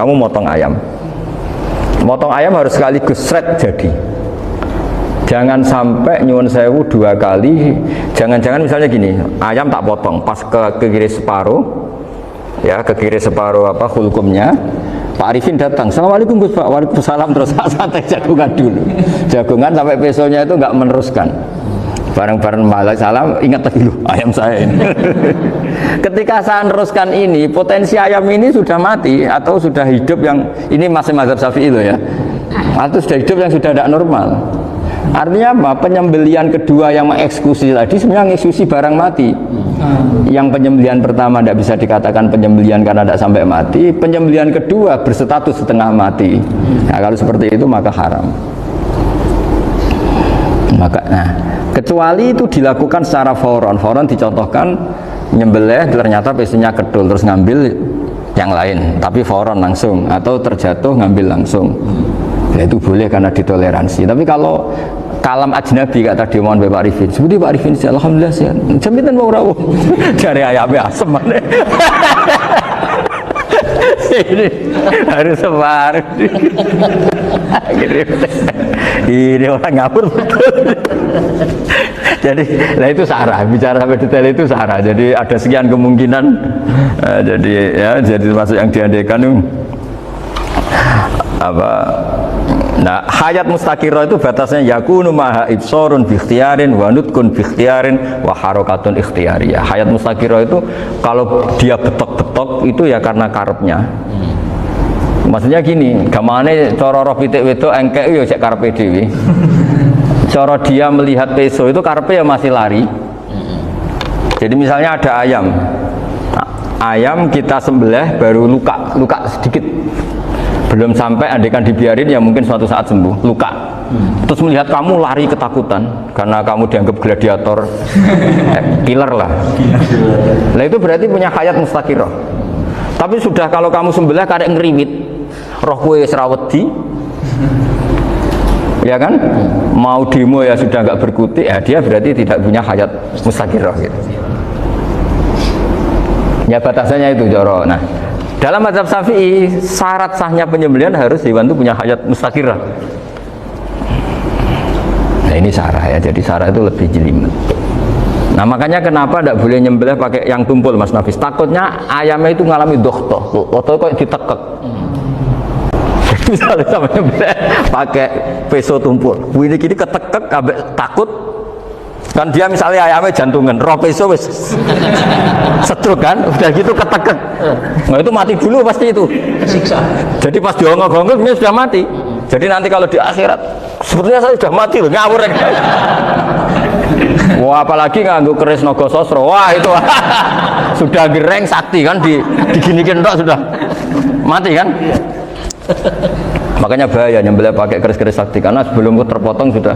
kamu motong ayam. Motong ayam harus sekaligus sret jadi. Jangan sampai nyuwun sewu 2 kali. Jangan-jangan misalnya gini, ayam tak potong, pas ke kiri separuh, ya ke kiri separuh apa hulkumnya. Pak Arifin datang, Assalamualaikum Gus Pak, waalaikumsalam, terus santai jagungan dulu. Jagungan sampai besoknya itu nggak meneruskan. Bareng-bareng malah salam, ingat lagi loh ayam saya ini. Ketika saya meneruskan ini, potensi ayam ini sudah mati atau sudah hidup yang ini masih mazhab Syafi'i loh ya. Atau sudah hidup yang sudah tidak normal. Artinya apa? Penyembelian kedua yang mengeksekusi tadi sebenarnya mengeksekusi barang mati. Yang penyembelian pertama tidak bisa dikatakan penyembelian karena tidak sampai mati. Penyembelian kedua berstatus setengah mati. Nah, kalau seperti itu maka haram. Kecuali itu dilakukan secara fauron. Fauron dicontohkan nyembelih ternyata pesunya kedul terus ngambil yang lain, tapi fauron langsung atau terjatuh ngambil langsung. Ya itu boleh karena ditoleransi. Tapi kalau kalam ajnabi kata tadi mohon Pak Arifin, seperti Pak Arifin alhamdulillah sehat. Jaminan mau rawuh dari ayamnya asem mana? Ini harus sebar. Ini orang ngapur betul. Jadi, nah itu sarah. Bicara sampai detail itu sarah. Jadi ada sekian kemungkinan. Jadi termasuk yang diandaikan apa? Nah, hayat mustaqirah itu batasnya yakunu maha ibsorun bi ikhtiyarin wa nutkun bi ikhtiyarin wa harakatun ikhtiyariyah. Hayat mustaqirah itu kalau dia betok-betok itu ya karena karepnya. Maksudnya gini, gamane cara roh pitik wedok engkek yo sik karepe dhewe. Cara dia melihat peso itu karepe ya masih lari. Jadi misalnya ada ayam. Nah, ayam kita sembelih baru luka sedikit. Belum sampai andaikan dibiarin ya mungkin suatu saat sembuh, luka. Terus melihat kamu lari ketakutan karena kamu dianggap gladiator, killer lah. Nah itu berarti punya hayat mustaqirah. Tapi sudah kalau kamu sembelih karek ngeriwit, roh kue serawedi, ya kan? Mau demo ya sudah nggak berkutik, ya dia berarti tidak punya hayat mustaqirah gitu. Ya batasannya itu Joro. Nah, dalam mazhab Syafi'i syarat sahnya penyembelihan harus hewan itu punya hayat mustaqirah. Nah ini sarah ya, jadi sarah itu lebih jelimet. Nah makanya kenapa tidak boleh nyembelih pakai yang tumpul Mas Nafis? Takutnya ayamnya itu ngalami dohtoh, atau kok ditekek. Misalnya sama nyembelih pakai peso tumpul, ini kini ketekek, takut. Kan dia misalnya ayamnya jantungan, roh peso wis setruk kan, udah gitu ketekek. Nah itu mati dulu pasti itu. Siksa. Jadi pas diongok-ongok dia sudah mati. Jadi nanti kalau di akhirat, sebetulnya saya sudah mati loh, ngawur. Wah apalagi nganggo keris naga sosro, wah itu sudah gereng sakti kan, diginikin tok sudah mati kan. Makanya bahaya nyembelih pakai keris-keris sakti karena sebelum terpotong sudah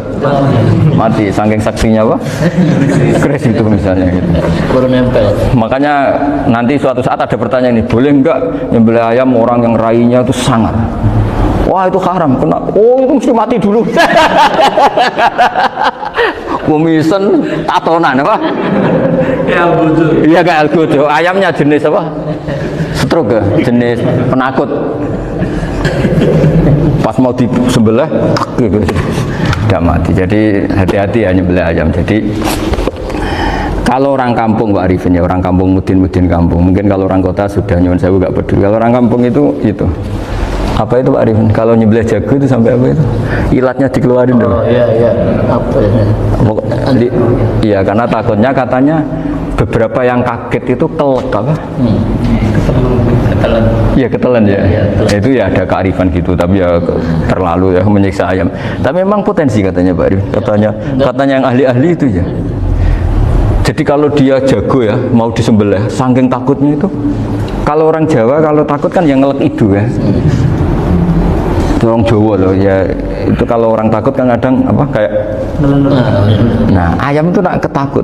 mati saking saksinya apa? Keris itu misalnya gitu. Makanya nanti suatu saat ada pertanyaan ini, boleh enggak nyembelih ayam orang yang rainya itu sangar? Wah itu haram, kena. Oh itu mesti mati dulu. Kumisen tatonan apa? Ya algojo. Iya kayak algojo. Ayamnya jenis apa? Stroke ya? Jenis penakut. Pas mau disembelih gitu, udah mati. Jadi hati-hati ya nyembelih ayam. Jadi kalau orang kampung Pak Arifin ya, orang kampung mudin kampung. Mungkin kalau orang kota sudah nyuwun sewu gak peduli. Kalau orang kampung itu apa itu Pak Arifin? Kalau nyembelih jago itu sampai apa itu? Ilatnya dikeluarin dong. Oh iya. Apa ya? Iya karena takutnya katanya beberapa yang kaget itu kelek apa? Iya ketelan ya. Itu ya ada kearifan gitu, tapi ya terlalu ya menyiksa ayam. Tapi memang potensi katanya Pak Arif. Katanya yang ahli-ahli itu ya. Jadi kalau dia jago ya mau disembelih, saking takutnya itu. Kalau orang Jawa kalau takut kan yang ngelek idu ya. Orang Jawa loh ya, itu kalau orang takut kan kadang apa kayak. Nah ayam itu nak ketakut.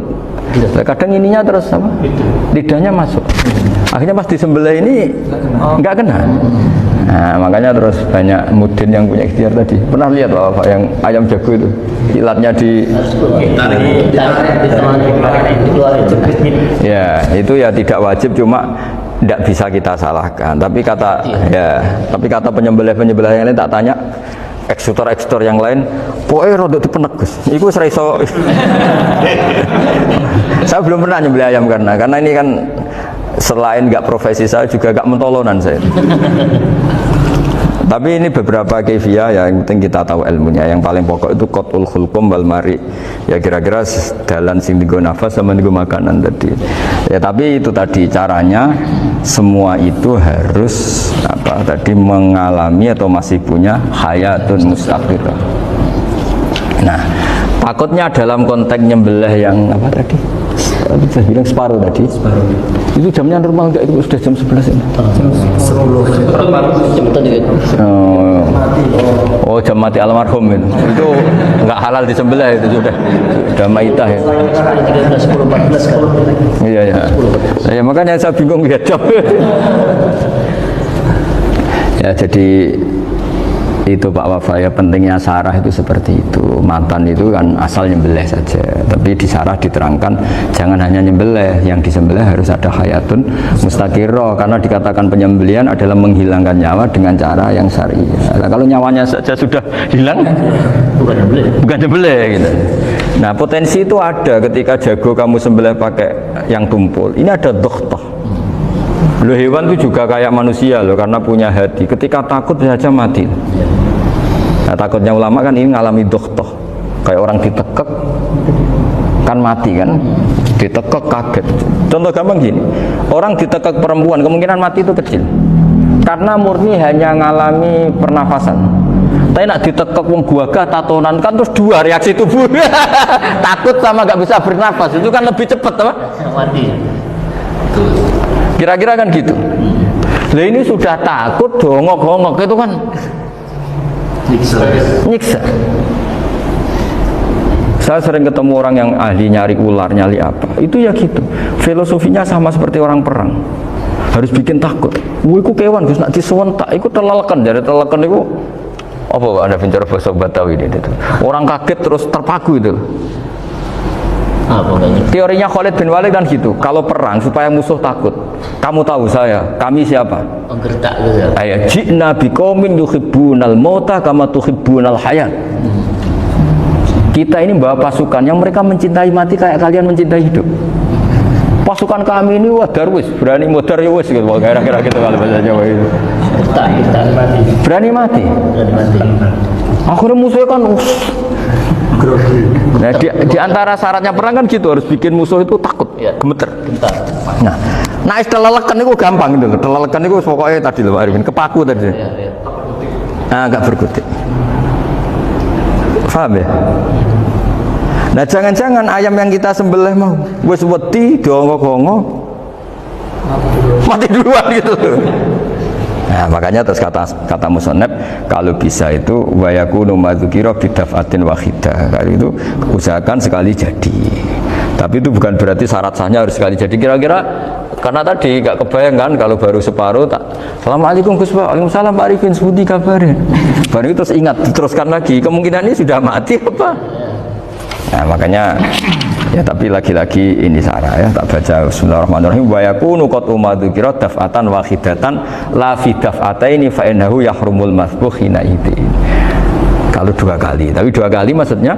Kadang ininya terus apa? Lidahnya masuk. Akhirnya pas disembelih ini nggak kena. Nah, makanya terus banyak mudin yang punya ikhtiar tadi. Pernah lihat Pak yang ayam jago itu ilatnya di ya itu ya tidak wajib, cuma tidak bisa kita salahkan. Tapi kata penyembelih-penyembelih yang lain tak tanya, eksekutor yang lain, pokoknya rodok dipenek Gus. Iku wis ra iso. Saya belum pernah nyembelih ayam karena ini kan selain nggak profesi saya juga nggak mentolonan saya. Tapi ini beberapa kefiah ya, yang penting kita tahu ilmunya. Yang paling pokok itu qatul khulqum wal mari. Ya kira-kira dalan sing digo nafas sama digo makanan tadi. Ya tapi itu tadi caranya semua itu harus mengalami atau masih punya hayatun mustaqirah. Nah, takutnya dalam konteks nyembelih yang apa tadi? Saya bilang separuh tadi. Separuh. Itu jamnya normal enggak? Itu sudah jam 11 ini. Jam 10. Oh, jam mati almarhum itu. Itu enggak halal disembelih itu sudah maitah ya. 13, 10, 14 kan. Iya ya. Ya makanya saya bingung lihat jam. Ya jadi itu Pak Wafa ya, pentingnya sarah itu seperti itu. Mantan itu kan asal nyembelih saja, tapi di sarah diterangkan jangan hanya nyembelih, yang disembelih harus ada hayatun mustaqirah, karena dikatakan penyembelihan adalah menghilangkan nyawa dengan cara yang syar'i. Nah, kalau nyawanya saja sudah hilang bukan nyembelih gitu. Nah, potensi itu ada ketika jago kamu sembelih pakai yang tumpul. Ini ada dokhtoh. Loh, hewan itu juga kayak manusia loh, karena punya hati. Ketika takut saja mati. Nah, takutnya ulama kan ini ngalami dokhtoh, kayak orang ditekek kan mati kan, ditekek kaget. Contoh gampang gini, orang ditekek perempuan kemungkinan mati itu kecil, karena murni hanya ngalami pernafasan. Tapi nak ditekek wong gagah tatonan kan terus dua reaksi tubuh, takut sama gak bisa bernafas, itu kan lebih cepat apa? Mati. Kira-kira kan gitu. Lah ini sudah takut dongok-dongok itu kan nyiksa. Saya sering ketemu orang yang ahli nyari ular, nyari apa. Itu ya gitu. Filosofinya sama seperti orang perang. Harus bikin takut. Iku kewan Gus nak disewentak, iku telelekan, jadi telelekan iku apa Anda bicara bahasa Batawi ini itu. Orang kaget terus terpaku itu. Teorinya Khalid bin Walid kan gitu. Kalau perang supaya musuh takut, kamu tahu kami siapa? Penggertak gitu. Ayat ji'na biqaumin yuhibbunal mauta kama tuhibbunal hayat. Kita ini bawa pasukan yang mereka mencintai mati kayak kalian mencintai hidup. Pasukan kami ini wah darwis, berani modar ya wis gitu, kira-kira gitu kalau bahasa Jawa itu. Berani mati. Akhirnya musuhnya kan nah, di antara syaratnya perang kan gitu, harus bikin musuh itu takut, gemeter. Nah telelekan itu gampang gitu, telelekan itu pokoknya tadi loh Pak Arifin, kepaku tadi. Nah, agak berkutik. Paham ya? Nah jangan-jangan ayam yang kita sembelih mau wis wedi dongok-dongok mati duluan gitu. Nah, makanya terus kata musannaf kalau bisa itu wa yakunu madzukira bidafatin wahidah. Kalau itu usahakan sekali jadi. Tapi itu bukan berarti syarat sahnya harus sekali jadi. Kira-kira karena tadi gak kebayang kan kalau baru separuh tak Assalamualaikum Gus Pak. Waalaikumsalam Pak Arifin, sebuti kabarin. Baru itu terus ingat diteruskan lagi. Kemungkinan ini sudah mati apa? Nah, makanya ya tapi lagi-lagi ini sarah ya, tak baca bismillahirrahmanirrahim wa yakunu qad umadzukirat daf'atan wahidatan la fi daf'ataini fa innahu yahrumul masbuh hina idin. Kalau dua kali, tapi dua kali maksudnya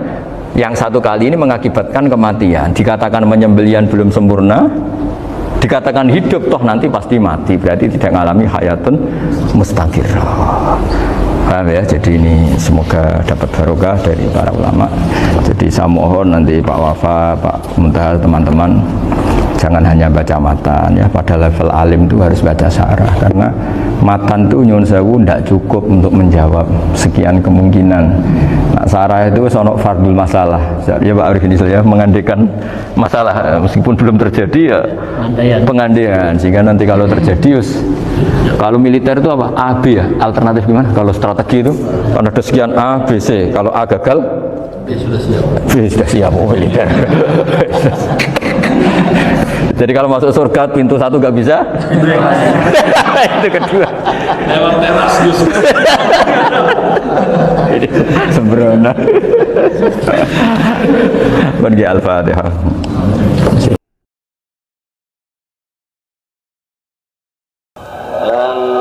yang satu kali ini mengakibatkan kematian, dikatakan penyembelihan belum sempurna, dikatakan hidup toh nanti pasti mati, berarti tidak mengalami hayatun mustaqirah. Paham ya? Jadi ini semoga dapat barokah dari para ulama. Jadi saya mohon nanti Pak Wafa, Pak Muntaha, teman-teman jangan hanya baca matan ya, pada level alim itu harus baca syarah, karena matan itu nyun sewu tidak cukup untuk menjawab sekian kemungkinan. Nah, syarah itu sono fardul masalah ya Pak Arifin ya, mengandaikan masalah meskipun belum terjadi ya pengandaian, sehingga nanti kalau terjadi kalau militer itu apa? A, B ya? Alternatif gimana? Kalau strategi itu kan ada sekian A, B, C. Kalau A gagal B sudah siap. B sudah siap, oh militer. Jadi kalau masuk surga pintu satu gak bisa, itu kedua. Lewat teras Gus. Sembrono. Pergi Al-Fatihah. orang